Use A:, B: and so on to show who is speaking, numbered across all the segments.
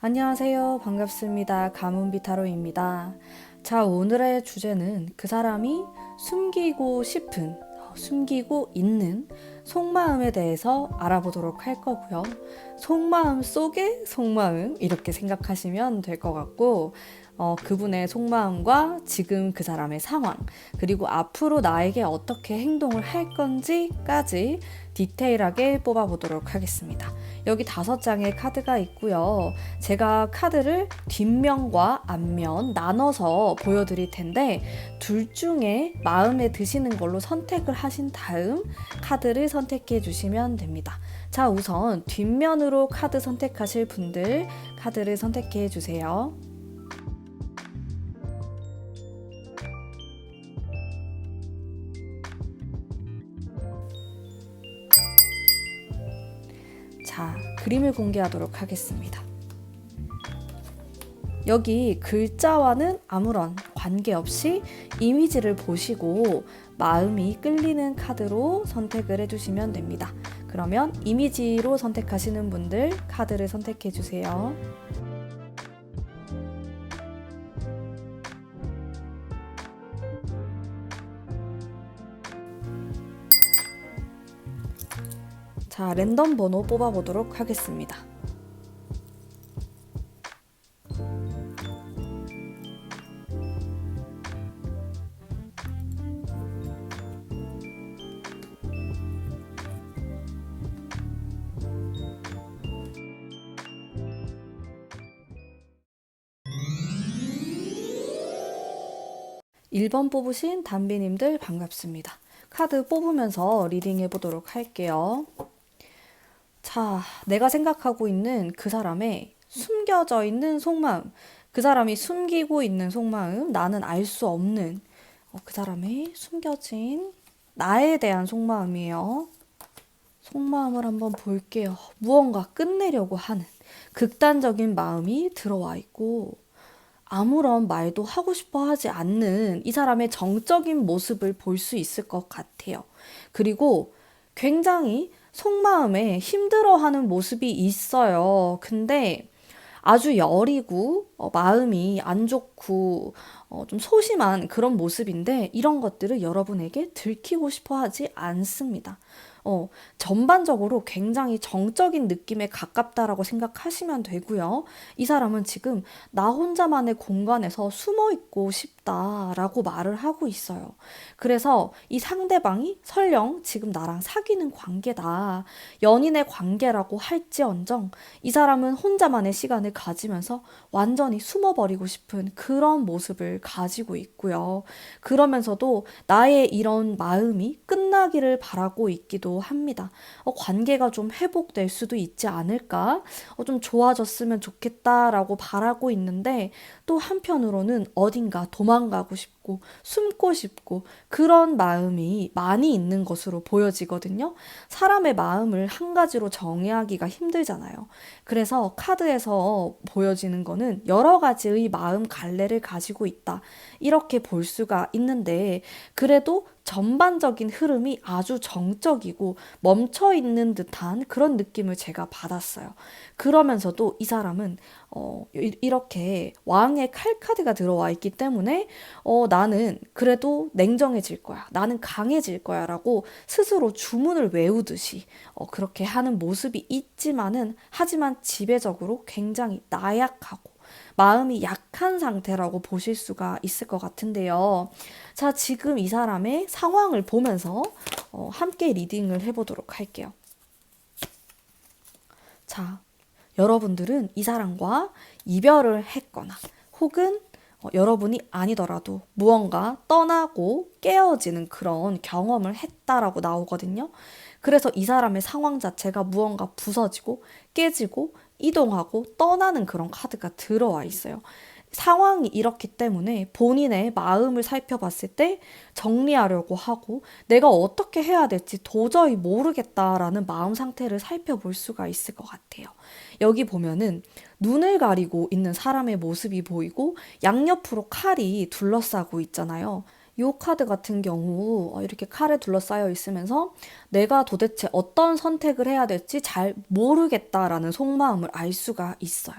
A: 안녕하세요. 반갑습니다. 가문비타로입니다. 자, 오늘의 주제는 그 사람이 숨기고 싶은, 숨기고 있는 속마음에 대해서 알아보도록 할 거고요. 속마음 속의 속마음, 이렇게 생각하시면 될 것 같고, 그분의 속마음과 지금 그 사람의 상황, 그리고 앞으로 나에게 어떻게 행동을 할 건지까지 디테일하게 뽑아보도록 하겠습니다. 여기 5장의 카드가 있고요. 제가 카드를 뒷면과 앞면 나눠서 보여드릴 텐데 둘 중에 마음에 드시는 걸로 선택을 하신 다음 카드를 선택해 주시면 됩니다. 자, 우선 뒷면으로 카드 선택하실 분들 카드를 선택해 주세요. 자, 그림을 공개하도록 하겠습니다. 여기 글자와는 아무런 관계없이 이미지를 보시고 마음이 끌리는 카드로 선택을 해주시면 됩니다. 그러면 이미지로 선택하시는 분들 카드를 선택해 주세요. 자, 랜덤 번호 뽑아보도록 하겠습니다. (1번) 뽑으신 담비님들 반갑습니다. 카드 뽑으면서 리딩 해보도록 할게요. 자, 내가 생각하고 있는 그 사람의 숨겨져 있는 속마음, 그 사람이 숨기고 있는 속마음, 나는 알 수 없는 그 사람의 숨겨진 나에 대한 속마음이에요. 속마음을 한번 볼게요. 무언가 끝내려고 하는 극단적인 마음이 들어와 있고 아무런 말도 하고 싶어 하지 않는 이 사람의 정적인 모습을 볼 수 있을 것 같아요. 그리고 굉장히 속마음에 힘들어하는 모습이 있어요. 근데 아주 여리고 마음이 안 좋고 좀 소심한 그런 모습인데 이런 것들을 여러분에게 들키고 싶어 하지 않습니다. 전반적으로 굉장히 정적인 느낌에 가깝다라고 생각하시면 되고요. 이 사람은 지금 나 혼자만의 공간에서 숨어 있고 싶다라고 말을 하고 있어요. 그래서 이 상대방이 설령 지금 나랑 사귀는 관계다, 연인의 관계라고 할지언정 이 사람은 혼자만의 시간을 가지면서 완전히 숨어버리고 싶은 그런 모습을 가지고 있고요. 그러면서도 나의 이런 마음이 끝나기를 바라고 있기도 합니다. 관계가 좀 회복될 수도 있지 않을까? 좀 좋아졌으면 좋겠다라고 바라고 있는데 또 한편으로는 어딘가 도망가고 싶고 숨고 싶고 그런 마음이 많이 있는 것으로 보여지거든요. 사람의 마음을 한 가지로 정의하기가 힘들잖아요. 그래서 카드에서 보여지는 거는 여러 가지의 마음 갈래를 가지고 있다. 이렇게 볼 수가 있는데 그래도 전반적인 흐름이 아주 정적이고 멈춰 있는 듯한 그런 느낌을 제가 받았어요. 그러면서도 이 사람은 이렇게 왕의 칼 카드가 들어와 있기 때문에 나는 그래도 냉정해질 거야. 나는 강해질 거야. 라고 스스로 주문을 외우듯이 그렇게 하는 모습이 있지만은 하지만 지배적으로 굉장히 나약하고 마음이 약한 상태라고 보실 수가 있을 것 같은데요. 자, 지금 이 사람의 상황을 보면서 함께 리딩을 해보도록 할게요. 자, 여러분들은 이 사람과 이별을 했거나 혹은 여러분이 아니더라도 무언가 떠나고 깨어지는 그런 경험을 했다라고 나오거든요. 그래서 이 사람의 상황 자체가 무언가 부서지고 깨지고 이동하고 떠나는 그런 카드가 들어와 있어요. 상황이 이렇기 때문에 본인의 마음을 살펴봤을 때 정리하려고 하고 내가 어떻게 해야 될지 도저히 모르겠다라는 마음 상태를 살펴볼 수가 있을 것 같아요. 여기 보면은 눈을 가리고 있는 사람의 모습이 보이고 양옆으로 칼이 둘러싸고 있잖아요. 이 카드 같은 경우 이렇게 칼에 둘러싸여 있으면서 내가 도대체 어떤 선택을 해야 될지 잘 모르겠다라는 속마음을 알 수가 있어요.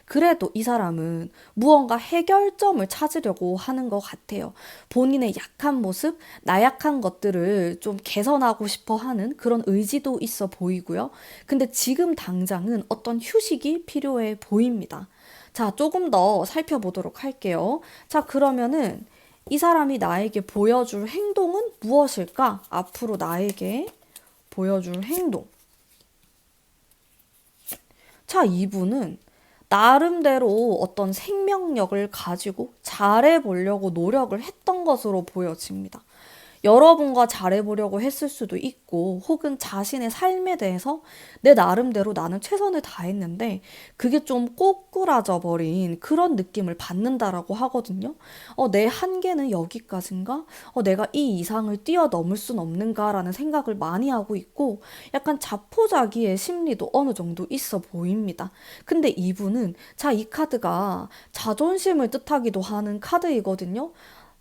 A: 그래도 이 사람은 무언가 해결점을 찾으려고 하는 것 같아요. 본인의 약한 모습, 나약한 것들을 좀 개선하고 싶어 하는 그런 의지도 있어 보이고요. 근데 지금 당장은 어떤 휴식이 필요해 보입니다. 자, 조금 더 살펴보도록 할게요. 자, 그러면은 이 사람이 나에게 보여줄 행동은 무엇일까? 앞으로 나에게 보여줄 행동. 자, 이분은 나름대로 어떤 생명력을 가지고 잘해보려고 노력을 했던 것으로 보여집니다. 여러분과 잘해보려고 했을 수도 있고, 혹은 자신의 삶에 대해서 내 나름대로 나는 최선을 다했는데, 그게 좀 꼬꾸라져 버린 그런 느낌을 받는다라고 하거든요. 내 한계는 여기까지인가? 내가 이 이상을 뛰어넘을 순 없는가라는 생각을 많이 하고 있고, 약간 자포자기의 심리도 어느 정도 있어 보입니다. 근데 이분은, 자, 이 카드가 자존심을 뜻하기도 하는 카드이거든요.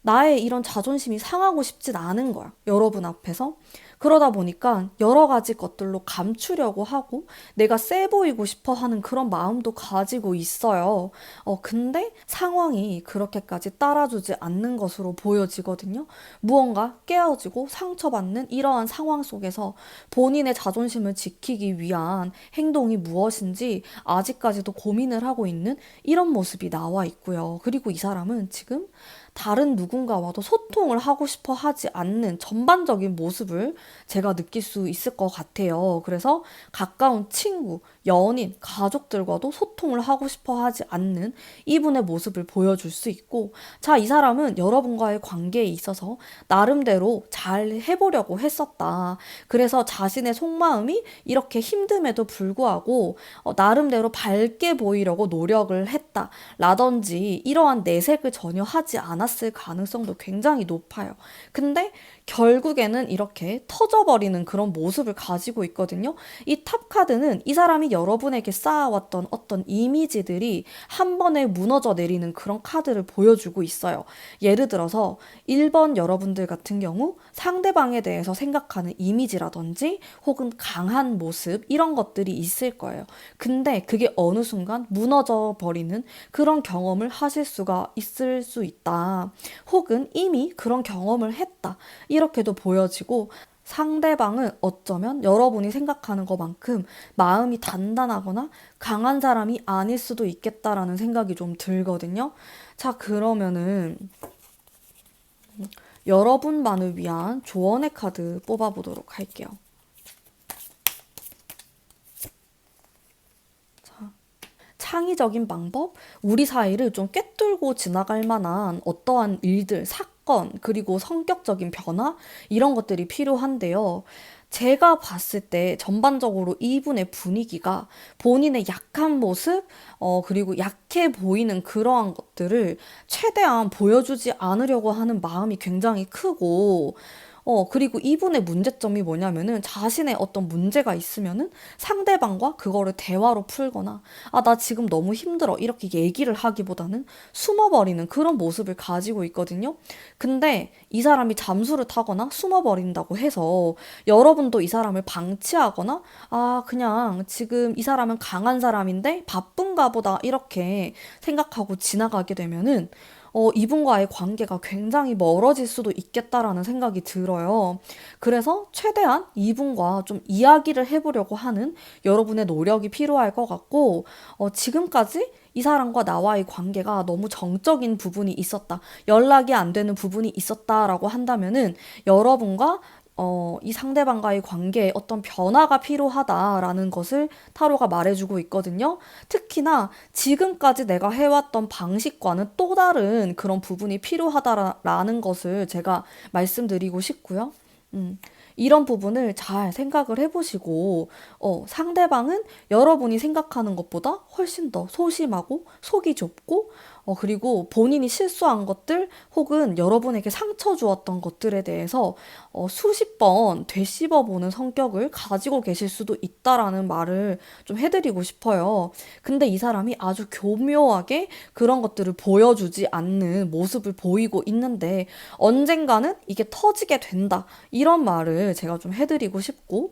A: 나의 이런 자존심이 상하고 싶진 않은 거야. 여러분 앞에서. 그러다 보니까 여러 가지 것들로 감추려고 하고 내가 세 보이고 싶어 하는 그런 마음도 가지고 있어요. 근데 상황이 그렇게까지 따라주지 않는 것으로 보여지거든요. 무언가 깨어지고 상처받는 이러한 상황 속에서 본인의 자존심을 지키기 위한 행동이 무엇인지 아직까지도 고민을 하고 있는 이런 모습이 나와 있고요. 그리고 이 사람은 지금 다른 누군가와도 소통을 하고 싶어 하지 않는 전반적인 모습을 제가 느낄 수 있을 것 같아요. 그래서 가까운 친구, 연인, 가족들과도 소통을 하고 싶어 하지 않는 이분의 모습을 보여줄 수 있고, 자, 이 사람은 여러분과의 관계에 있어서 나름대로 잘 해보려고 했었다. 그래서 자신의 속마음이 이렇게 힘듦에도 불구하고 나름대로 밝게 보이려고 노력을 했다. 라든지 이러한 내색을 전혀 하지 않았을 가능성도 굉장히 높아요. 근데 결국에는 이렇게 터져버리는 그런 모습을 가지고 있거든요. 이 탑 카드는 이 사람이 여러분에게 쌓아왔던 어떤 이미지들이 한 번에 무너져 내리는 그런 카드를 보여주고 있어요. 예를 들어서 1번 여러분들 같은 경우 상대방에 대해서 생각하는 이미지라든지 혹은 강한 모습 이런 것들이 있을 거예요. 근데 그게 어느 순간 무너져 버리는 그런 경험을 하실 수가 있을 수 있다. 혹은 이미 그런 경험을 했다. 이렇게도 보여지고 상대방은 어쩌면 여러분이 생각하는 것만큼 마음이 단단하거나 강한 사람이 아닐 수도 있겠다라는 생각이 좀 들거든요. 자, 그러면은 여러분만을 위한 조언의 카드 뽑아보도록 할게요. 창의적인 방법, 우리 사이를 좀 꿰뚫고 지나갈 만한 어떠한 일들, 사건, 그리고 성격적인 변화, 이런 것들이 필요한데요. 제가 봤을 때 전반적으로 이분의 분위기가 본인의 약한 모습, 그리고 약해 보이는 그러한 것들을 최대한 보여주지 않으려고 하는 마음이 굉장히 크고, 그리고 이분의 문제점이 뭐냐면은 자신의 어떤 문제가 있으면은 상대방과 그거를 대화로 풀거나, 아, 나 지금 너무 힘들어. 이렇게 얘기를 하기보다는 숨어버리는 그런 모습을 가지고 있거든요. 근데 이 사람이 잠수를 타거나 숨어버린다고 해서 여러분도 이 사람을 방치하거나, 아, 그냥 지금 이 사람은 강한 사람인데 바쁜가 보다. 이렇게 생각하고 지나가게 되면은 이분과의 관계가 굉장히 멀어질 수도 있겠다라는 생각이 들어요. 그래서 최대한 이분과 좀 이야기를 해보려고 하는 여러분의 노력이 필요할 것 같고, 지금까지 이 사람과 나와의 관계가 너무 정적인 부분이 있었다. 연락이 안 되는 부분이 있었다라고 한다면은 여러분과 이 상대방과의 관계에 어떤 변화가 필요하다라는 것을 타로가 말해주고 있거든요. 특히나 지금까지 내가 해왔던 방식과는 또 다른 그런 부분이 필요하다라는 것을 제가 말씀드리고 싶고요. 음, 이런 부분을 잘 생각을 해보시고, 상대방은 여러분이 생각하는 것보다 훨씬 더 소심하고 속이 좁고, 그리고 본인이 실수한 것들 혹은 여러분에게 상처 주었던 것들에 대해서 수십 번 되씹어 보는 성격을 가지고 계실 수도 있다라는 말을 좀 해드리고 싶어요. 근데 이 사람이 아주 교묘하게 그런 것들을 보여주지 않는 모습을 보이고 있는데 언젠가는 이게 터지게 된다. 이런 말을 제가 좀 해드리고 싶고,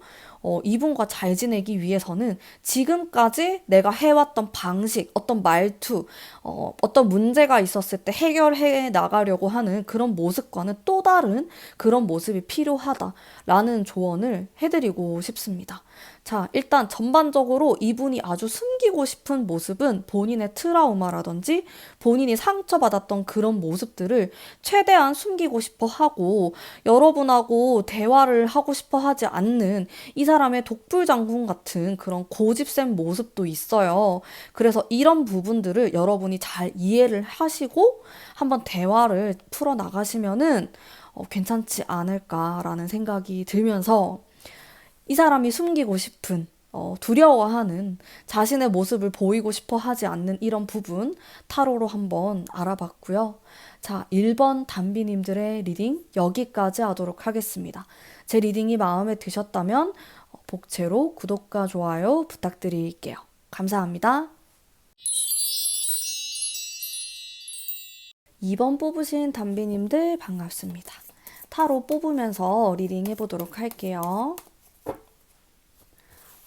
A: 이분과 잘 지내기 위해서는 지금까지 내가 해왔던 방식, 어떤 말투, 어떤 문제가 있었을 때 해결해 나가려고 하는 그런 모습과는 또 다른 그런 모습이 필요하다라는 조언을 해드리고 싶습니다. 자, 일단 전반적으로 이분이 아주 숨기고 싶은 모습은 본인의 트라우마라든지 본인이 상처받았던 그런 모습들을 최대한 숨기고 싶어 하고 여러분하고 대화를 하고 싶어 하지 않는 이 사람의 독불장군 같은 그런 고집센 모습도 있어요. 그래서 이런 부분들을 여러분이 잘 이해를 하시고 한번 대화를 풀어 나가시면은 괜찮지 않을까라는 생각이 들면서 이 사람이 숨기고 싶은 두려워하는 자신의 모습을 보이고 싶어 하지 않는 이런 부분 타로로 한번 알아봤고요. 자, 1번 담비님들의 리딩 여기까지 하도록 하겠습니다. 제 리딩이 마음에 드셨다면 복채로 구독과 좋아요 부탁드릴게요. 감사합니다. 2번 뽑으신 담비님들 반갑습니다. 타로 뽑으면서 리딩 해보도록 할게요.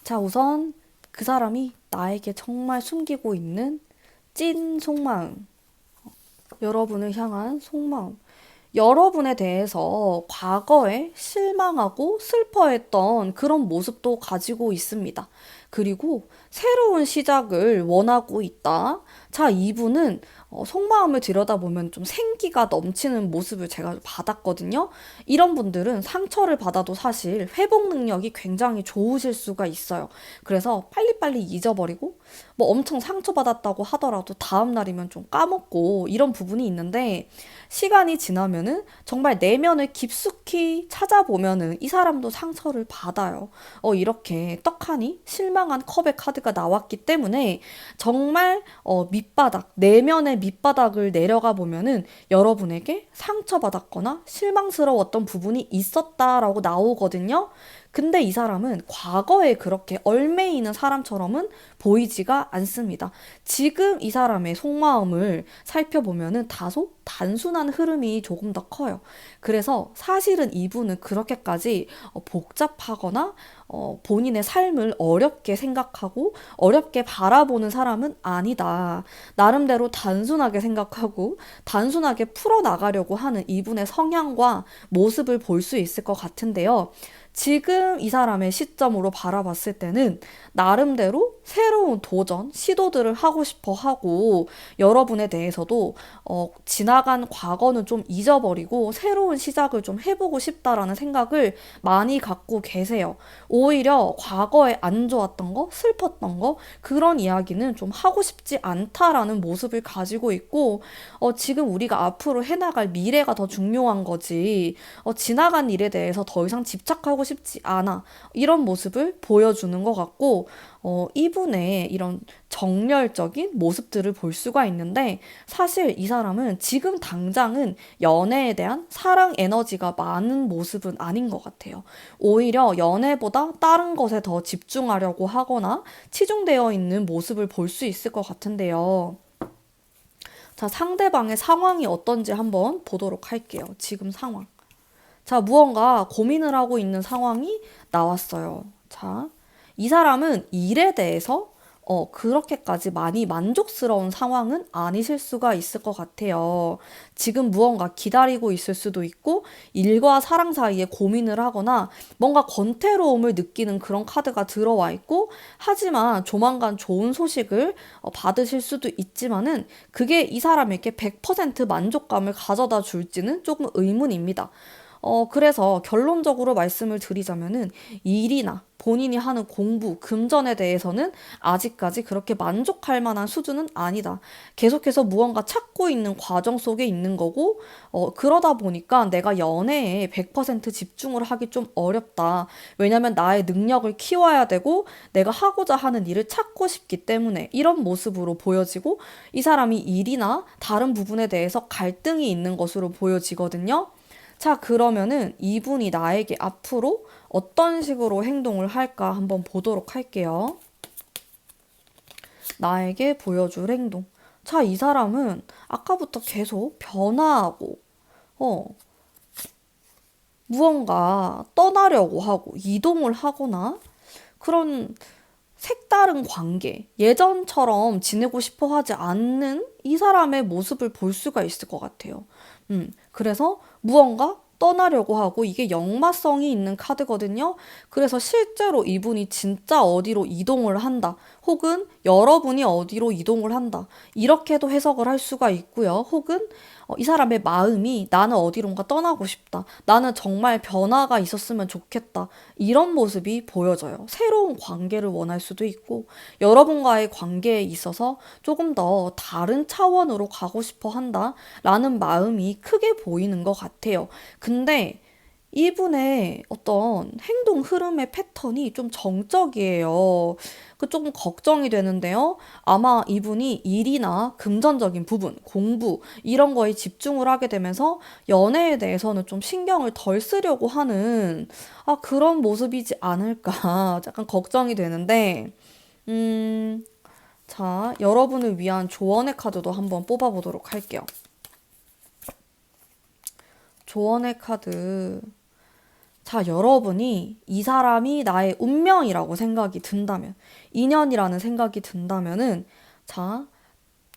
A: 자, 우선 그 사람이 나에게 정말 숨기고 있는 찐 속마음, 여러분을 향한 속마음, 여러분에 대해서 과거에 실망하고 슬퍼했던 그런 모습도 가지고 있습니다. 그리고 새로운 시작을 원하고 있다. 자, 이분은 속마음을 들여다보면 좀 생기가 넘치는 모습을 제가 받았거든요. 이런 분들은 상처를 받아도 사실 회복 능력이 굉장히 좋으실 수가 있어요. 그래서 빨리빨리 잊어버리고 뭐 엄청 상처받았다고 하더라도 다음 날이면 좀 까먹고 이런 부분이 있는데 시간이 지나면은 정말 내면을 깊숙이 찾아보면은 이 사람도 상처를 받아요. 이렇게 떡하니 실망한 컵의 카드가 나왔기 때문에 정말 밑바닥, 내면의 밑바닥을 내려가 보면은 여러분에게 상처받았거나 실망스러웠던 부분이 있었다라고 나오거든요. 근데 이 사람은 과거에 그렇게 얽매이는 사람처럼은 보이지가 않습니다. 지금 이 사람의 속마음을 살펴보면은 다소 단순한 흐름이 조금 더 커요. 그래서 사실은 이분은 그렇게까지 복잡하거나 본인의 삶을 어렵게 생각하고 어렵게 바라보는 사람은 아니다. 나름대로 단순하게 생각하고 단순하게 풀어나가려고 하는 이분의 성향과 모습을 볼 수 있을 것 같은데요. 지금 이 사람의 시점으로 바라봤을 때는 나름대로 새로운 도전, 시도들을 하고 싶어 하고 여러분에 대해서도 지나간 과거는 좀 잊어버리고 새로운 시작을 좀 해보고 싶다라는 생각을 많이 갖고 계세요. 오히려 과거에 안 좋았던 거, 슬펐던 거 그런 이야기는 좀 하고 싶지 않다라는 모습을 가지고 있고 지금 우리가 앞으로 해나갈 미래가 더 중요한 거지 지나간 일에 대해서 더 이상 집착하고 싶지 않아. 이런 모습을 보여주는 것 같고, 이분의 이런 정열적인 모습들을 볼 수가 있는데, 사실 이 사람은 지금 당장은 연애에 대한 사랑 에너지가 많은 모습은 아닌 것 같아요. 오히려 연애보다 다른 것에 더 집중하려고 하거나 치중되어 있는 모습을 볼 수 있을 것 같은데요. 자, 상대방의 상황이 어떤지 한번 보도록 할게요. 지금 상황. 자, 무언가 고민을 하고 있는 상황이 나왔어요. 자, 이 사람은 일에 대해서 그렇게까지 많이 만족스러운 상황은 아니실 수가 있을 것 같아요. 지금 무언가 기다리고 있을 수도 있고, 일과 사랑 사이에 고민을 하거나 뭔가 권태로움을 느끼는 그런 카드가 들어와 있고, 하지만 조만간 좋은 소식을 받으실 수도 있지만은, 그게 이 사람에게 100% 만족감을 가져다 줄지는 조금 의문입니다. 그래서 결론적으로 말씀을 드리자면은 일이나 본인이 하는 공부, 금전에 대해서는 아직까지 그렇게 만족할 만한 수준은 아니다. 계속해서 무언가 찾고 있는 과정 속에 있는 거고, 그러다 보니까 내가 연애에 100% 집중을 하기 좀 어렵다. 왜냐면 나의 능력을 키워야 되고, 내가 하고자 하는 일을 찾고 싶기 때문에 이런 모습으로 보여지고, 이 사람이 일이나 다른 부분에 대해서 갈등이 있는 것으로 보여지거든요. 자, 그러면은 이분이 나에게 앞으로 어떤 식으로 행동을 할까 한번 보도록 할게요. 나에게 보여줄 행동. 자, 이 사람은 아까부터 계속 변화하고, 어, 무언가 떠나려고 하고, 이동을 하거나, 그런 색다른 관계, 예전처럼 지내고 싶어 하지 않는 이 사람의 모습을 볼 수가 있을 것 같아요. 그래서 무언가 떠나려고 하고 이게 역마성이 있는 카드거든요. 그래서 실제로 이분이 진짜 어디로 이동을 한다. 혹은 여러분이 어디로 이동을 한다. 이렇게도 해석을 할 수가 있고요. 혹은 이 사람의 마음이 나는 어디론가 떠나고 싶다. 나는 정말 변화가 있었으면 좋겠다. 이런 모습이 보여져요. 새로운 관계를 원할 수도 있고 여러분과의 관계에 있어서 조금 더 다른 차원으로 가고 싶어 한다. 라는 마음이 크게 보이는 것 같아요. 근데 이분의 어떤 행동 흐름의 패턴이 좀 정적이에요. 그 조금 걱정이 되는데요. 아마 이분이 일이나 금전적인 부분, 공부, 이런 거에 집중을 하게 되면서 연애에 대해서는 좀 신경을 덜 쓰려고 하는 그런 모습이지 않을까. 약간 걱정이 되는데, 자, 여러분을 위한 조언의 카드도 한번 뽑아보도록 할게요. 조언의 카드. 자, 여러분이 이 사람이 나의 운명이라고 생각이 든다면, 인연이라는 생각이 든다면은, 자,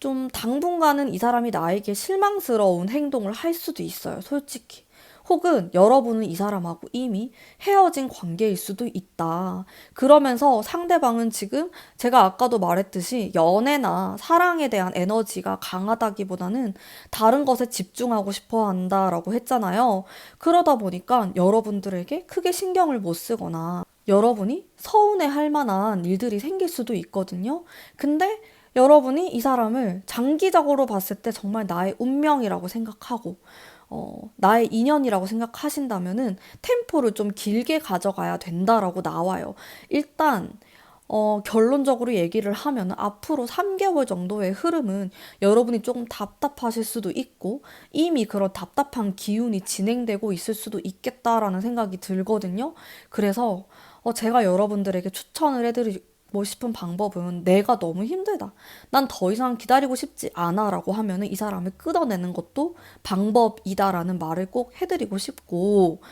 A: 좀 당분간은 이 사람이 나에게 실망스러운 행동을 할 수도 있어요, 솔직히. 혹은 여러분은 이 사람하고 이미 헤어진 관계일 수도 있다. 그러면서 상대방은 지금 제가 아까도 말했듯이 연애나 사랑에 대한 에너지가 강하다기보다는 다른 것에 집중하고 싶어 한다라고 했잖아요. 그러다 보니까 여러분들에게 크게 신경을 못 쓰거나 여러분이 서운해 할 만한 일들이 생길 수도 있거든요. 근데 여러분이 이 사람을 장기적으로 봤을 때 정말 나의 운명이라고 생각하고 나의 인연이라고 생각하신다면은 템포를 좀 길게 가져가야 된다라고 나와요. 일단 결론적으로 얘기를 하면 앞으로 3개월 정도의 흐름은 여러분이 조금 답답하실 수도 있고 이미 그런 답답한 기운이 진행되고 있을 수도 있겠다라는 생각이 들거든요. 그래서 제가 여러분들에게 추천을 해드리고 싶은 방법은 내가 너무 힘들다. 난 더 이상 기다리고 싶지 않아 라고 하면은 이 사람을 끌어내는 것도 방법이다라는 말을 꼭 해드리고 싶고,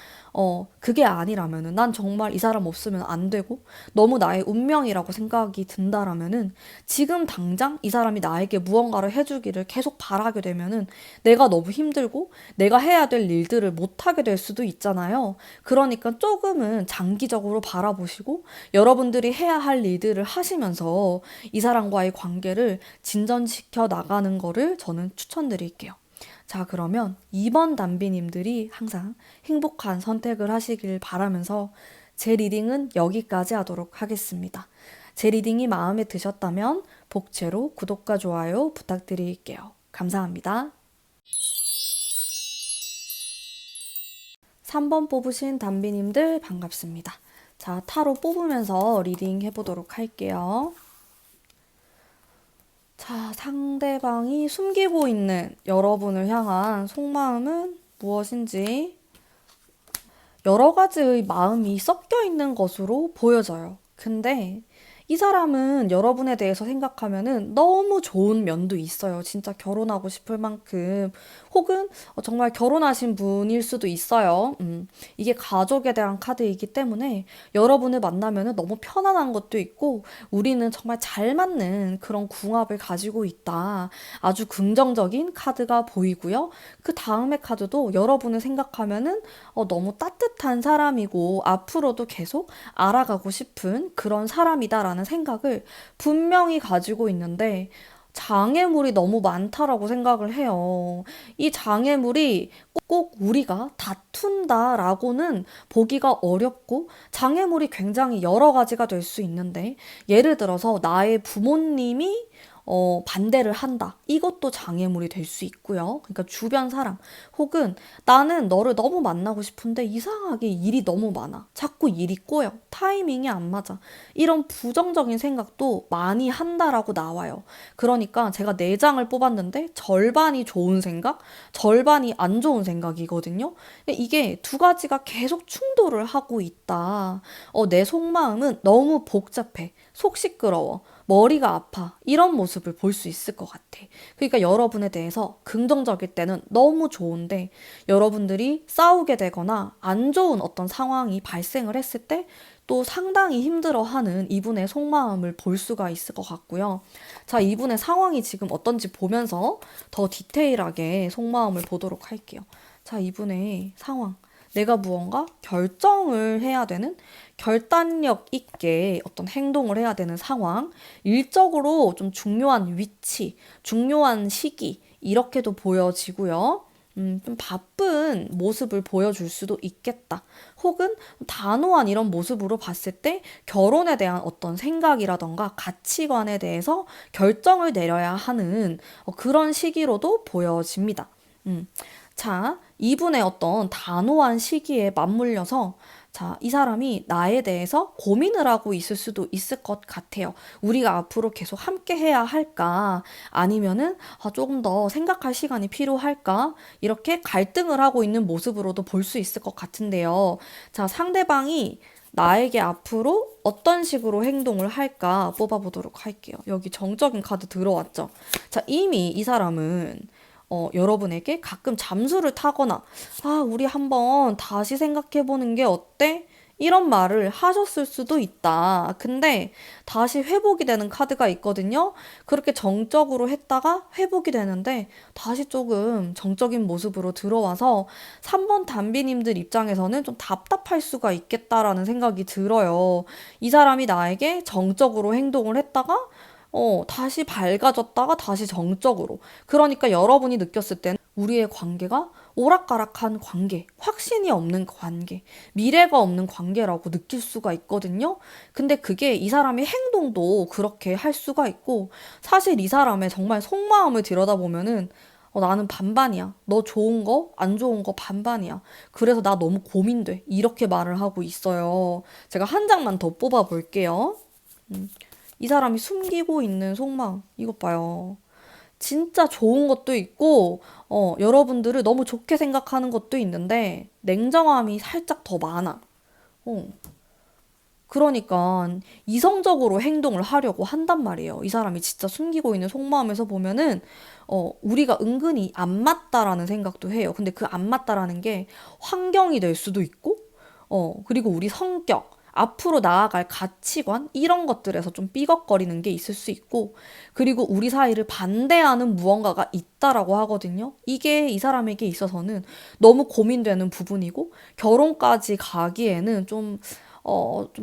A: 그게 아니라면은 난 정말 이 사람 없으면 안 되고 너무 나의 운명이라고 생각이 든다라면은 지금 당장 이 사람이 나에게 무언가를 해주기를 계속 바라게 되면은 내가 너무 힘들고 내가 해야 될 일들을 못하게 될 수도 있잖아요. 그러니까 조금은 장기적으로 바라보시고 여러분들이 해야 할 일들을 하시면서 이 사람과의 관계를 진전시켜 나가는 거를 저는 추천드릴게요. 자, 그러면 2번 담비님들이 항상 행복한 선택을 하시길 바라면서 제 리딩은 여기까지 하도록 하겠습니다. 제 리딩이 마음에 드셨다면 복채로 구독과 좋아요 부탁드릴게요. 감사합니다. 3번 뽑으신 담비님들 반갑습니다. 자, 타로 뽑으면서 리딩 해보도록 할게요. 자, 상대방이 숨기고 있는 여러분을 향한 속마음은 무엇인지 여러 가지의 마음이 섞여 있는 것으로 보여져요. 근데 이 사람은 여러분에 대해서 생각하면은 너무 좋은 면도 있어요. 진짜 결혼하고 싶을 만큼. 혹은 정말 결혼하신 분일 수도 있어요. 이게 가족에 대한 카드이기 때문에 여러분을 만나면은 너무 편안한 것도 있고 우리는 정말 잘 맞는 그런 궁합을 가지고 있다. 아주 긍정적인 카드가 보이고요. 그 다음의 카드도 여러분을 생각하면은 너무 따뜻한 사람이고 앞으로도 계속 알아가고 싶은 그런 사람이다라는 생각을 분명히 가지고 있는데 장애물이 너무 많다라고 생각을 해요. 이 장애물이 꼭 우리가 다툰다라고는 보기가 어렵고 장애물이 굉장히 여러 가지가 될 수 있는데 예를 들어서 나의 부모님이 반대를 한다. 이것도 장애물이 될 수 있고요. 그러니까 주변 사람 혹은 나는 너를 너무 만나고 싶은데 이상하게 일이 너무 많아. 자꾸 일이 꼬여. 타이밍이 안 맞아. 이런 부정적인 생각도 많이 한다라고 나와요. 그러니까 제가 네 장을 뽑았는데 절반이 좋은 생각, 절반이 안 좋은 생각이거든요. 근데 이게 두 가지가 계속 충돌을 하고 있다. 내 속마음은 너무 복잡해. 속 시끄러워. 머리가 아파. 이런 모습을 볼 수 있을 것 같아. 그러니까 여러분에 대해서 긍정적일 때는 너무 좋은데 여러분들이 싸우게 되거나 안 좋은 어떤 상황이 발생을 했을 때 또 상당히 힘들어하는 이분의 속마음을 볼 수가 있을 것 같고요. 자, 이분의 상황이 지금 어떤지 보면서 더 디테일하게 속마음을 보도록 할게요. 자, 이분의 상황. 내가 무언가 결정을 해야 되는 결단력 있게 어떤 행동을 해야 되는 상황, 일적으로 좀 중요한 위치, 중요한 시기, 이렇게도 보여지고요. 좀 바쁜 모습을 보여줄 수도 있겠다. 혹은 단호한 이런 모습으로 봤을 때 결혼에 대한 어떤 생각이라던가 가치관에 대해서 결정을 내려야 하는 그런 시기로도 보여집니다. 자, 이분의 어떤 단호한 시기에 맞물려서 자, 이 사람이 나에 대해서 고민을 하고 있을 수도 있을 것 같아요. 우리가 앞으로 계속 함께 해야 할까? 아니면은 조금 더 생각할 시간이 필요할까? 이렇게 갈등을 하고 있는 모습으로도 볼 수 있을 것 같은데요. 자, 상대방이 나에게 앞으로 어떤 식으로 행동을 할까 뽑아보도록 할게요. 여기 정적인 카드 들어왔죠? 자, 이미 이 사람은 여러분에게 가끔 잠수를 타거나, 우리 한번 다시 생각해보는 게 어때? 이런 말을 하셨을 수도 있다. 근데 다시 회복이 되는 카드가 있거든요. 그렇게 정적으로 했다가 회복이 되는데 다시 조금 정적인 모습으로 들어와서 3번 단비님들 입장에서는 좀 답답할 수가 있겠다라는 생각이 들어요. 이 사람이 나에게 정적으로 행동을 했다가 다시 밝아졌다가 다시 정적으로. 그러니까 여러분이 느꼈을 때는 우리의 관계가 오락가락한 관계, 확신이 없는 관계, 미래가 없는 관계라고 느낄 수가 있거든요. 근데 그게 이 사람의 행동도 그렇게 할 수가 있고, 사실 이 사람의 정말 속마음을 들여다보면은 나는 반반이야. 너 좋은 거, 안 좋은 거 반반이야. 그래서 나 너무 고민돼. 이렇게 말을 하고 있어요. 제가 한 장만 더 뽑아 볼게요. 이 사람이 숨기고 있는 속마음, 이것 봐요. 진짜 좋은 것도 있고, 여러분들을 너무 좋게 생각하는 것도 있는데, 냉정함이 살짝 더 많아. 어. 그러니까 이성적으로 행동을 하려고 한단 말이에요. 이 사람이 진짜 숨기고 있는 속마음에서 보면은, 우리가 은근히 안 맞다라는 생각도 해요. 근데 그 안 맞다라는 게 환경이 될 수도 있고, 그리고 우리 성격, 앞으로 나아갈 가치관, 이런 것들에서 좀 삐걱거리는 게 있을 수 있고, 그리고 우리 사이를 반대하는 무언가가 있다라고 하거든요. 이게 이 사람에게 있어서는 너무 고민되는 부분이고, 결혼까지 가기에는 좀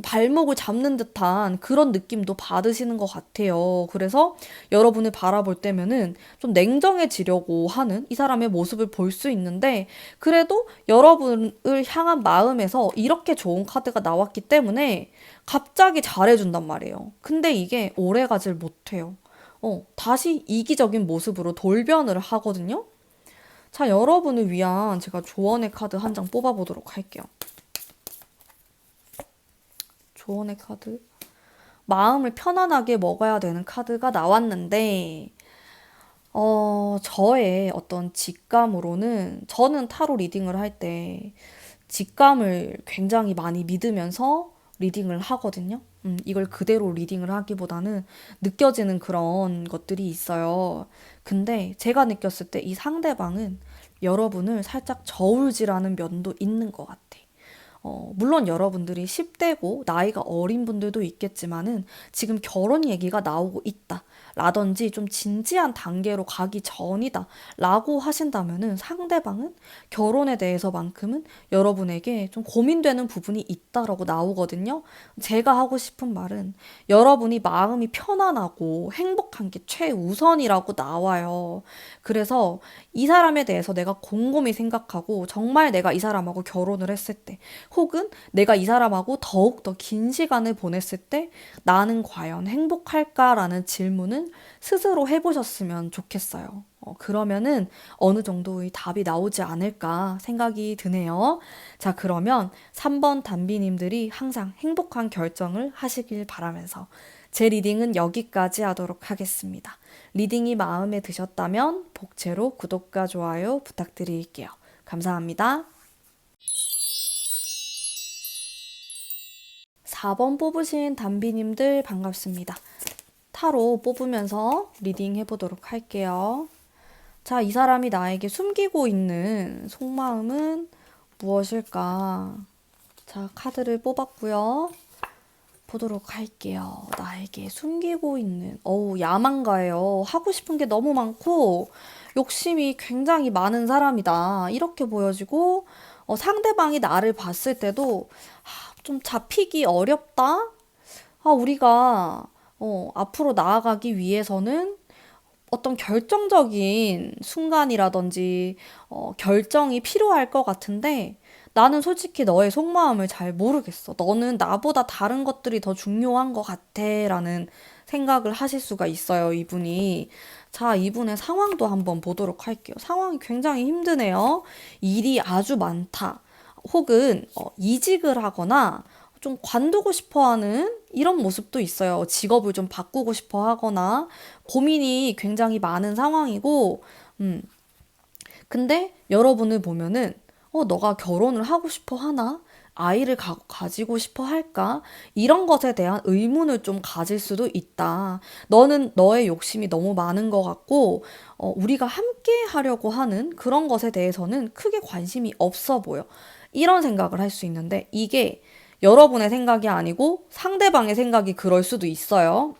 A: 발목을 잡는 듯한 그런 느낌도 받으시는 것 같아요. 그래서 여러분을 바라볼 때면은 좀 냉정해지려고 하는 이 사람의 모습을 볼 수 있는데, 그래도 여러분을 향한 마음에서 이렇게 좋은 카드가 나왔기 때문에 갑자기 잘해준단 말이에요. 근데 이게 오래 가질 못해요. 다시 이기적인 모습으로 돌변을 하거든요. 자, 여러분을 위한 제가 조언의 카드 한 장 뽑아보도록 할게요. 조언의 카드. 마음을 편안하게 먹어야 되는 카드가 나왔는데, 저의 어떤 직감으로는, 저는 타로 리딩을 할 때 직감을 굉장히 많이 믿으면서 리딩을 하거든요. 이걸 그대로 리딩을 하기보다는 느껴지는 그런 것들이 있어요. 근데 제가 느꼈을 때 이 상대방은 여러분을 살짝 저울질하는 면도 있는 것 같아. 물론 여러분들이 10대고 나이가 어린 분들도 있겠지만은 지금 결혼 얘기가 나오고 있다. 라든지 좀 진지한 단계로 가기 전이다. 라고 하신다면은 상대방은 결혼에 대해서만큼은 여러분에게 좀 고민되는 부분이 있다라고 나오거든요. 제가 하고 싶은 말은 여러분이 마음이 편안하고 행복한 게 최우선이라고 나와요. 그래서 이 사람에 대해서 내가 곰곰이 생각하고 정말 내가 이 사람하고 결혼을 했을 때 혹은 내가 이 사람하고 더욱더 긴 시간을 보냈을 때 나는 과연 행복할까라는 질문을 스스로 해보셨으면 좋겠어요. 그러면은 어느 정도의 답이 나오지 않을까 생각이 드네요. 자, 그러면 3번 단비님들이 항상 행복한 결정을 하시길 바라면서 제 리딩은 여기까지 하도록 하겠습니다. 리딩이 마음에 드셨다면 복채로 구독과 좋아요 부탁드릴게요. 감사합니다. 4번 뽑으신 단비님들 반갑습니다. 타로 뽑으면서 리딩 해보도록 할게요. 자, 이 사람이 나에게 숨기고 있는 속마음은 무엇일까? 자, 카드를 뽑았고요. 보도록 할게요. 나에게 숨기고 있는, 야망가예요. 하고 싶은 게 너무 많고, 욕심이 굉장히 많은 사람이다. 이렇게 보여지고, 상대방이 나를 봤을 때도, 좀 잡히기 어렵다? 우리가, 앞으로 나아가기 위해서는 어떤 결정적인 순간이라든지, 결정이 필요할 것 같은데, 나는 솔직히 너의 속마음을 잘 모르겠어. 너는 나보다 다른 것들이 더 중요한 것 같아. 라는 생각을 하실 수가 있어요, 이분이. 자, 이분의 상황도 한번 보도록 할게요. 상황이 굉장히 힘드네요. 일이 아주 많다. 혹은 이직을 하거나 좀 관두고 싶어 하는 이런 모습도 있어요. 직업을 좀 바꾸고 싶어 하거나 고민이 굉장히 많은 상황이고, 근데 여러분을 보면은 너가 결혼을 하고 싶어 하나? 아이를 가지고 싶어 할까? 이런 것에 대한 의문을 좀 가질 수도 있다. 너는 너의 욕심이 너무 많은 것 같고, 우리가 함께 하려고 하는 그런 것에 대해서는 크게 관심이 없어 보여. 이런 생각을 할 수 있는데, 이게 여러분의 생각이 아니고 상대방의 생각이 그럴 수도 있어요.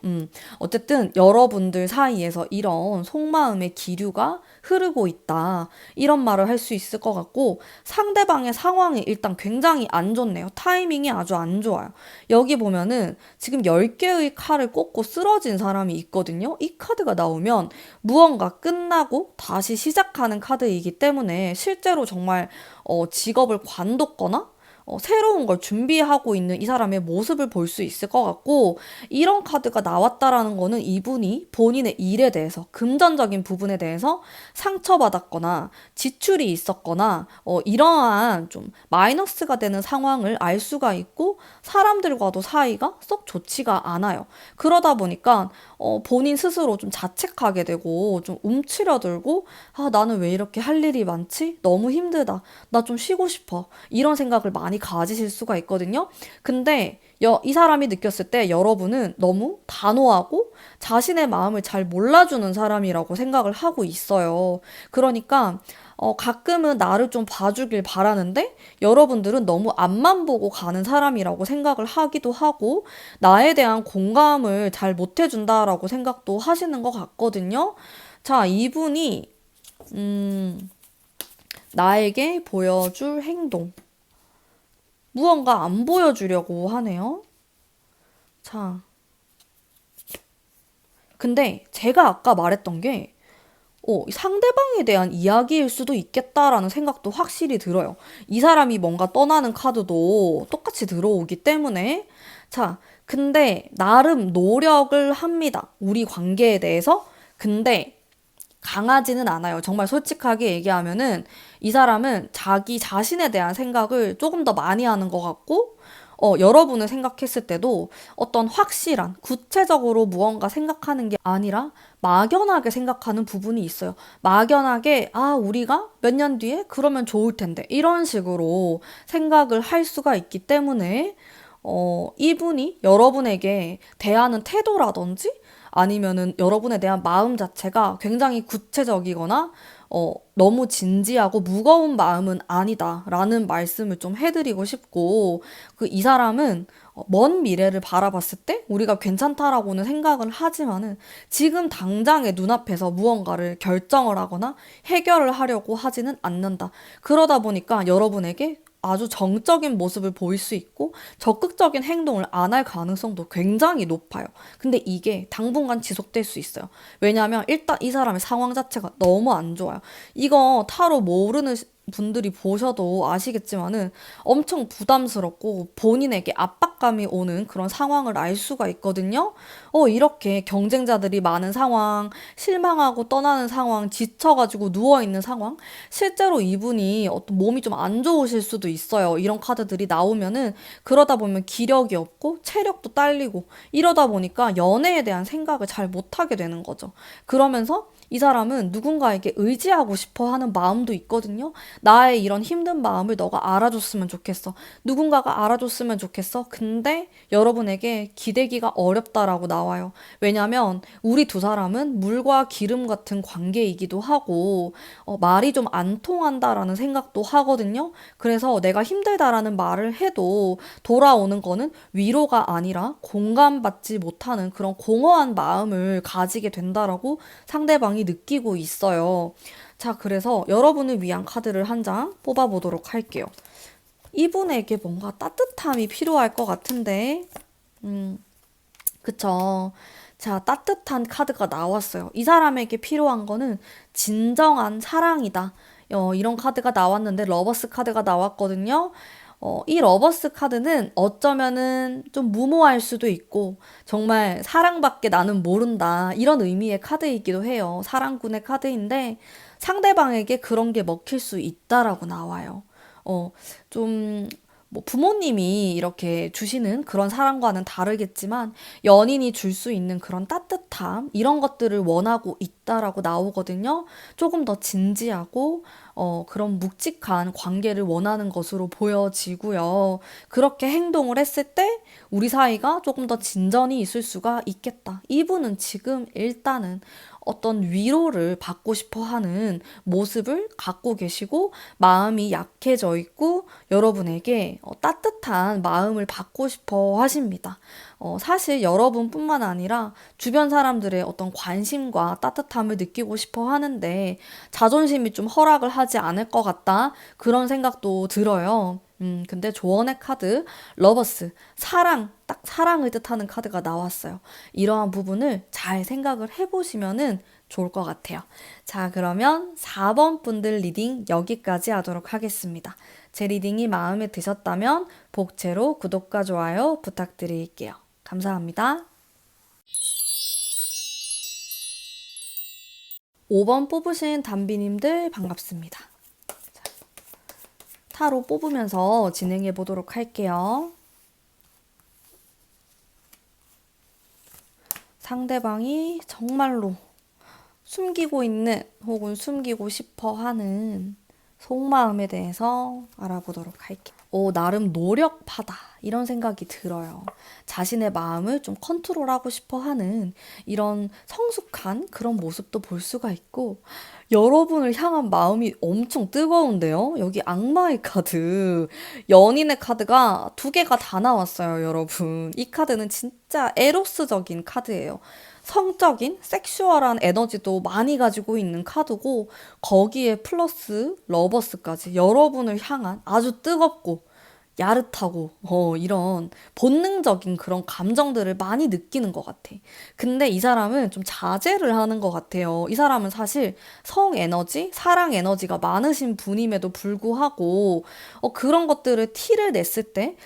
A: 어쨌든 여러분들 사이에서 이런 속마음의 기류가 흐르고 있다. 이런 말을 할 수 있을 것 같고 상대방의 상황이 일단 굉장히 안 좋네요. 타이밍이 아주 안 좋아요. 여기 보면은 지금 10개의 칼을 꽂고 쓰러진 사람이 있거든요. 이 카드가 나오면 무언가 끝나고 다시 시작하는 카드이기 때문에 실제로 정말 직업을 관뒀거나 새로운 걸 준비하고 있는 이 사람의 모습을 볼 수 있을 것 같고 이런 카드가 나왔다라는 거는 이분이 본인의 일에 대해서 금전적인 부분에 대해서 상처받았거나 지출이 있었거나 이러한 좀 마이너스가 되는 상황을 알 수가 있고 사람들과도 사이가 썩 좋지가 않아요. 그러다 보니까 본인 스스로 좀 자책하게 되고 좀 움츠려들고 나는 왜 이렇게 할 일이 많지? 너무 힘들다. 나 좀 쉬고 싶어. 이런 생각을 많이 가지실 수가 있거든요. 근데 이 사람이 느꼈을 때 여러분은 너무 단호하고 자신의 마음을 잘 몰라주는 사람이라고 생각을 하고 있어요. 그러니까 가끔은 나를 좀 봐주길 바라는데 여러분들은 너무 앞만 보고 가는 사람이라고 생각을 하기도 하고 나에 대한 공감을 잘 못해준다라고 생각도 하시는 것 같거든요. 자, 이분이 나에게 보여줄 행동. 무언가 안 보여주려고 하네요. 자, 근데 제가 아까 말했던 게 상대방에 대한 이야기일 수도 있겠다라는 생각도 확실히 들어요. 이 사람이 뭔가 떠나는 카드도 똑같이 들어오기 때문에. 자, 근데 나름 노력을 합니다. 우리 관계에 대해서. 근데 강하지는 않아요. 정말 솔직하게 얘기하면은 이 사람은 자기 자신에 대한 생각을 조금 더 많이 하는 것 같고 여러분을 생각했을 때도 어떤 확실한 구체적으로 무언가 생각하는 게 아니라 막연하게 생각하는 부분이 있어요. 막연하게 우리가 몇 년 뒤에 그러면 좋을 텐데 이런 식으로 생각을 할 수가 있기 때문에 이분이 여러분에게 대하는 태도라든지 아니면은 여러분에 대한 마음 자체가 굉장히 구체적이거나 너무 진지하고 무거운 마음은 아니다라는 말씀을 좀 해드리고 싶고, 이 사람은 먼 미래를 바라봤을 때 우리가 괜찮다라고는 생각을 하지만은 지금 당장의 눈앞에서 무언가를 결정을 하거나 해결을 하려고 하지는 않는다. 그러다 보니까 여러분에게 아주 정적인 모습을 보일 수 있고 적극적인 행동을 안 할 가능성도 굉장히 높아요. 근데 이게 당분간 지속될 수 있어요. 왜냐하면 일단 이 사람의 상황 자체가 너무 안 좋아요. 이거 타로 모르는 분들이 보셔도 아시겠지만은 엄청 부담스럽고 본인에게 압박감이 오는 그런 상황을 알 수가 있거든요. 이렇게 경쟁자들이 많은 상황, 실망하고 떠나는 상황, 지쳐가지고 누워있는 상황, 실제로 이분이 어떤 몸이 좀 안 좋으실 수도 있어요. 이런 카드들이 나오면은 그러다 보면 기력이 없고 체력도 딸리고 이러다 보니까 연애에 대한 생각을 잘 못하게 되는 거죠. 그러면서 이 사람은 누군가에게 의지하고 싶어 하는 마음도 있거든요. 나의 이런 힘든 마음을 너가 알아줬으면 좋겠어. 누군가가 알아줬으면 좋겠어. 근데 여러분에게 기대기가 어렵다라고 나와요. 왜냐면 우리 두 사람은 물과 기름 같은 관계이기도 하고 말이 좀 안 통한다라는 생각도 하거든요. 그래서 내가 힘들다라는 말을 해도 돌아오는 거는 위로가 아니라 공감받지 못하는 그런 공허한 마음을 가지게 된다라고 상대방이 느끼고 있어요. 자, 그래서 여러분을 위한 카드를 한 장 뽑아보도록 할게요. 이분에게 뭔가 따뜻함이 필요할 것 같은데, 그쵸. 자, 따뜻한 카드가 나왔어요. 이 사람에게 필요한 거는 진정한 사랑이다. 이런 카드가 나왔는데, 러버스 카드가 나왔거든요. 이 러버스 카드는 어쩌면은 좀 무모할 수도 있고, 정말 사랑밖에 나는 모른다. 이런 의미의 카드이기도 해요. 사랑꾼의 카드인데, 상대방에게 그런 게 먹힐 수 있다라고 나와요. 좀, 뭐 부모님이 이렇게 주시는 그런 사랑과는 다르겠지만 연인이 줄 수 있는 그런 따뜻함 이런 것들을 원하고 있다라고 나오거든요. 조금 더 진지하고 그런 묵직한 관계를 원하는 것으로 보여지고요. 그렇게 행동을 했을 때 우리 사이가 조금 더 진전이 있을 수가 있겠다. 이분은 지금 일단은 어떤 위로를 받고 싶어 하는 모습을 갖고 계시고 마음이 약해져 있고 여러분에게 따뜻한 마음을 받고 싶어 하십니다. 사실 여러분뿐만 아니라 주변 사람들의 어떤 관심과 따뜻함을 느끼고 싶어 하는데 자존심이 좀 허락을 하지 않을 것 같다. 그런 생각도 들어요. 근데 조언의 카드, 러버스, 사랑, 딱 사랑을 뜻하는 카드가 나왔어요. 이러한 부분을 잘 생각을 해보시면은 좋을 것 같아요. 자, 그러면 4번 분들 리딩 여기까지 하도록 하겠습니다. 제 리딩이 마음에 드셨다면 복채로 구독과 좋아요 부탁드릴게요. 감사합니다. 5번 뽑으신 담비님들 반갑습니다. 타로 뽑으면서 진행해 보도록 할게요. 상대방이 정말로 숨기고 있는 혹은 숨기고 싶어 하는 속마음에 대해서 알아보도록 할게요. 나름 노력파다. 이런 생각이 들어요. 자신의 마음을 좀 컨트롤하고 싶어 하는 이런 성숙한 그런 모습도 볼 수가 있고, 여러분을 향한 마음이 엄청 뜨거운데요? 여기 악마의 카드, 연인의 카드가 두 개가 다 나왔어요, 여러분. 이 카드는 진짜 에로스적인 카드예요. 성적인 섹슈얼한 에너지도 많이 가지고 있는 카드고 거기에 플러스 러버스까지 여러분을 향한 아주 뜨겁고 야릇하고 이런 본능적인 그런 감정들을 많이 느끼는 것 같아. 근데 이 사람은 좀 자제를 하는 것 같아요. 이 사람은 사실 성 에너지, 사랑 에너지가 많으신 분임에도 불구하고 그런 것들을 티를 냈을 때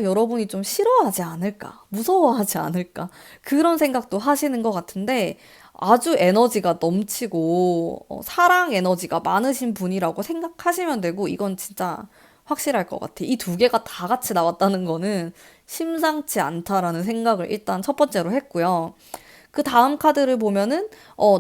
A: 여러분이 좀 싫어하지 않을까, 무서워하지 않을까 그런 생각도 하시는 것 같은데 아주 에너지가 넘치고 사랑 에너지가 많으신 분이라고 생각하시면 되고 이건 진짜 확실할 것 같아. 이 두 개가 다 같이 나왔다는 거는 심상치 않다라는 생각을 일단 첫 번째로 했고요. 그 다음 카드를 보면은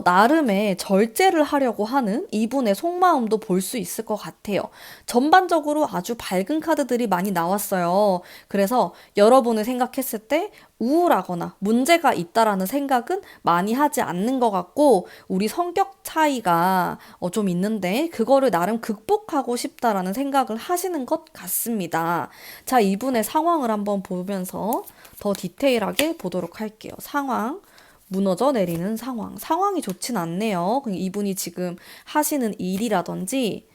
A: 나름의 절제를 하려고 하는 이분의 속마음도 볼 수 있을 것 같아요. 전반적으로 아주 밝은 카드들이 많이 나왔어요. 그래서 여러분을 생각했을 때 우울하거나 문제가 있다라는 생각은 많이 하지 않는 것 같고, 우리 성격 차이가 좀 있는데 그거를 나름 극복하고 싶다라는 생각을 하시는 것 같습니다. 자, 이분의 상황을 한번 보면서 더 디테일하게 보도록 할게요. 상황. 무너져 내리는 상황. 상황이 좋진 않네요. 이분이 지금 하시는 일이라든지,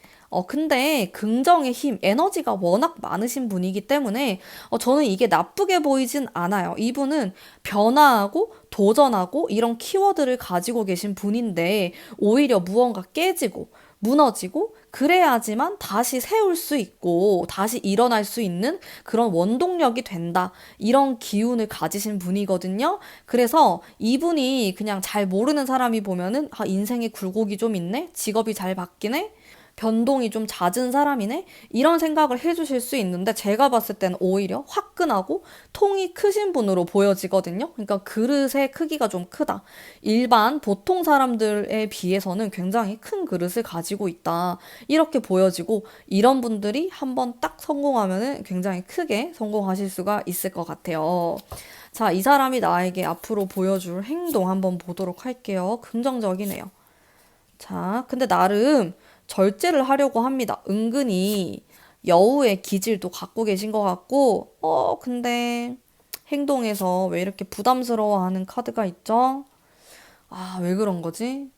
A: 근데 긍정의 힘, 에너지가 워낙 많으신 분이기 때문에 저는 이게 나쁘게 보이진 않아요. 이분은 변화하고 도전하고 이런 키워드를 가지고 계신 분인데, 오히려 무언가 깨지고 무너지고 그래야지만 다시 세울 수 있고 다시 일어날 수 있는 그런 원동력이 된다. 이런 기운을 가지신 분이거든요. 그래서 이분이 그냥 잘 모르는 사람이 보면은 인생에 굴곡이 좀 있네? 직업이 잘 바뀌네? 변동이 좀 잦은 사람이네? 이런 생각을 해주실 수 있는데, 제가 봤을 때는 오히려 화끈하고 통이 크신 분으로 보여지거든요. 그러니까 그릇의 크기가 좀 크다. 일반 보통 사람들에 비해서는 굉장히 큰 그릇을 가지고 있다. 이렇게 보여지고, 이런 분들이 한번 딱 성공하면 굉장히 크게 성공하실 수가 있을 것 같아요. 자, 이 사람이 나에게 앞으로 보여줄 행동 한번 보도록 할게요. 긍정적이네요. 자, 근데 나름 절제를 하려고 합니다. 은근히 여우의 기질도 갖고 계신 것 같고, 근데 행동에서 왜 이렇게 부담스러워하는 카드가 있죠? 아, 왜 그런 거지?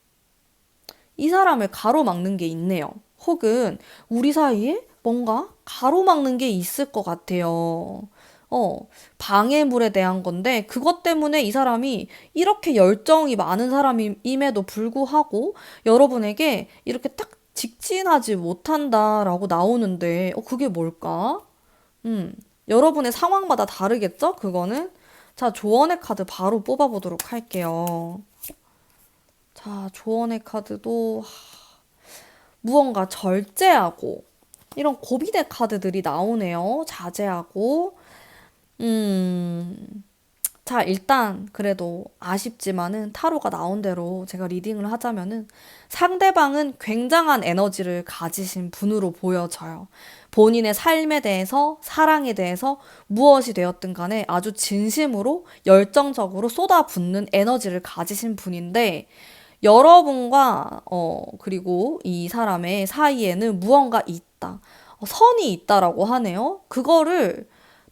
A: 이 사람을 가로막는 게 있네요. 혹은 우리 사이에 뭔가 가로막는 게 있을 것 같아요. 어, 방해물에 대한 건데, 그것 때문에 이 사람이 이렇게 열정이 많은 사람임에도 불구하고 여러분에게 이렇게 딱 직진하지 못한다라고 나오는데, 그게 뭘까? 음, 여러분의 상황마다 다르겠죠? 그거는. 자, 조언의 카드 바로 뽑아보도록 할게요. 자, 조언의 카드도 무언가 절제하고 이런 고비대 카드들이 나오네요. 자제하고. 자, 일단 그래도 아쉽지만은 타로가 나온 대로 제가 리딩을 하자면은 상대방은 굉장한 에너지를 가지신 분으로 보여져요. 본인의 삶에 대해서, 사랑에 대해서 무엇이 되었든 간에 아주 진심으로 열정적으로 쏟아붓는 에너지를 가지신 분인데, 여러분과 그리고 이 사람의 사이에는 무언가 있다. 선이 있다라고 하네요. 그거를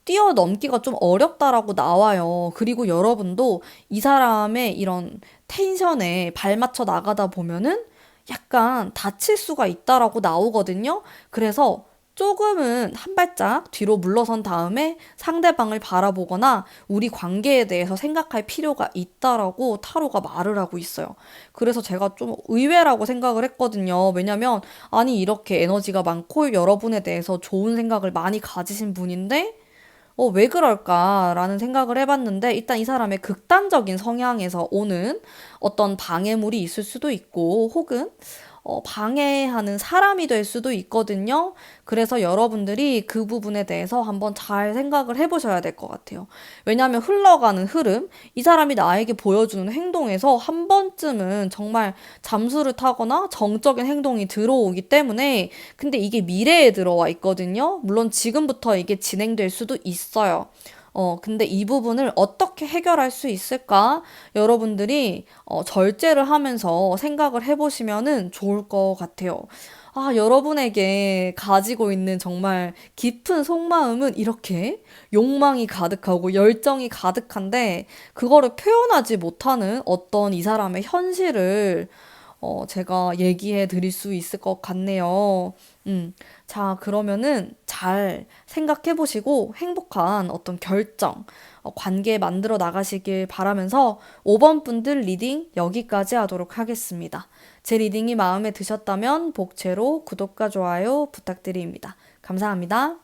A: 뛰어넘기가 좀 어렵다라고 나와요. 그리고 여러분도 이 사람의 이런 텐션에 발맞춰 나가다 보면은 약간 다칠 수가 있다라고 나오거든요. 그래서 조금은 한 발짝 뒤로 물러선 다음에 상대방을 바라보거나 우리 관계에 대해서 생각할 필요가 있다라고 타로가 말을 하고 있어요. 그래서 제가 좀 의외라고 생각을 했거든요. 왜냐면 아니 이렇게 에너지가 많고 여러분에 대해서 좋은 생각을 많이 가지신 분인데 왜 그럴까라는 생각을 해봤는데, 일단 이 사람의 극단적인 성향에서 오는 어떤 방해물이 있을 수도 있고, 혹은 방해하는 사람이 될 수도 있거든요. 그래서 여러분들이 그 부분에 대해서 한번 잘 생각을 해보셔야 될 것 같아요. 왜냐하면 흘러가는 흐름, 이 사람이 나에게 보여주는 행동에서 한 번쯤은 정말 잠수를 타거나 정적인 행동이 들어오기 때문에, 근데 이게 미래에 들어와 있거든요. 물론 지금부터 이게 진행될 수도 있어요. 근데 이 부분을 어떻게 해결할 수 있을까? 여러분들이 절제를 하면서 생각을 해보시면은 좋을 것 같아요. 아, 여러분에게 가지고 있는 정말 깊은 속마음은 이렇게 욕망이 가득하고 열정이 가득한데, 그거를 표현하지 못하는 어떤 이 사람의 현실을 제가 얘기해 드릴 수 있을 것 같네요. 자, 그러면은 잘 생각해 보시고 행복한 어떤 결정, 관계 만들어 나가시길 바라면서 5번 분들 리딩 여기까지 하도록 하겠습니다. 제 리딩이 마음에 드셨다면 복채로 구독과 좋아요 부탁드립니다. 감사합니다.